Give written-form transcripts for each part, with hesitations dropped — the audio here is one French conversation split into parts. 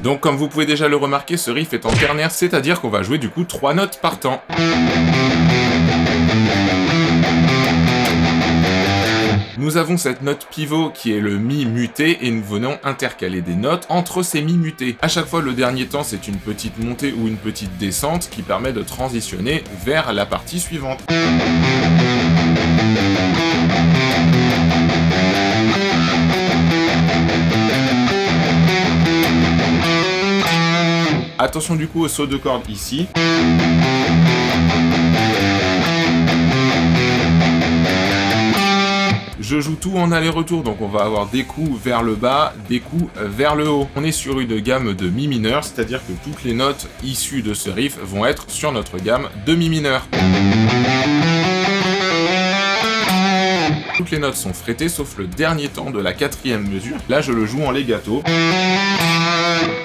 Donc comme vous pouvez déjà le remarquer, ce riff est en ternaire, c'est-à-dire qu'on va jouer du coup 3 notes par temps. Nous avons cette note pivot qui est le mi muté et nous venons intercaler des notes entre ces mi mutés. À chaque fois, le dernier temps, c'est une petite montée ou une petite descente qui permet de transitionner vers la partie suivante. Attention du coup au saut de corde ici. Je joue tout en aller-retour, donc on va avoir des coups vers le bas, des coups vers le haut. On est sur une gamme de mi mineur, c'est-à-dire que toutes les notes issues de ce riff vont être sur notre gamme de mi mineur. Toutes les notes sont frettées sauf le dernier temps de la 4e mesure. Là je le joue en legato.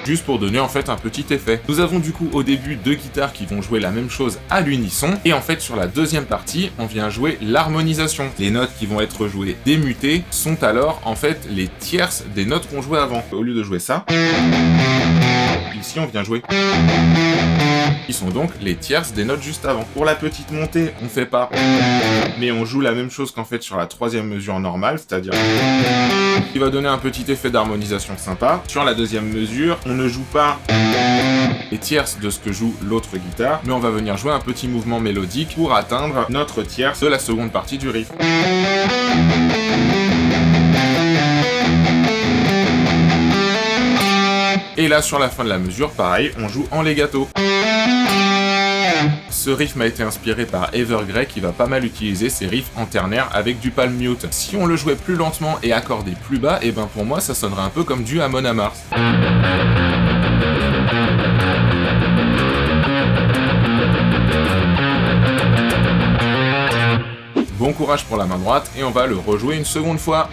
Juste pour donner en fait un petit effet. Nous avons du coup au début 2 guitares qui vont jouer la même chose à l'unisson, et en fait sur la deuxième partie on vient jouer l'harmonisation. Les notes qui vont être jouées démutées sont alors en fait les tierces des notes qu'on jouait avant. Au lieu de jouer ça, ici on vient jouer, qui sont donc les tierces des notes juste avant. Pour la petite montée on fait pas, mais on joue la même chose qu'en fait sur la 3e mesure normale, c'est-à-dire qui va donner un petit effet d'harmonisation sympa. Sur la 2e mesure, on ne joue pas les tierces de ce que joue l'autre guitare, mais on va venir jouer un petit mouvement mélodique pour atteindre notre tierce de la seconde partie du riff. Et là, sur la fin de la mesure, pareil, on joue en legato. Ce riff m'a été inspiré par Evergrey qui va pas mal utiliser ces riffs en ternaire avec du palm mute. Si on le jouait plus lentement et accordé plus bas, et ben pour moi ça sonnerait un peu comme du Amon Amarth. Bon courage pour la main droite et on va le rejouer une seconde fois.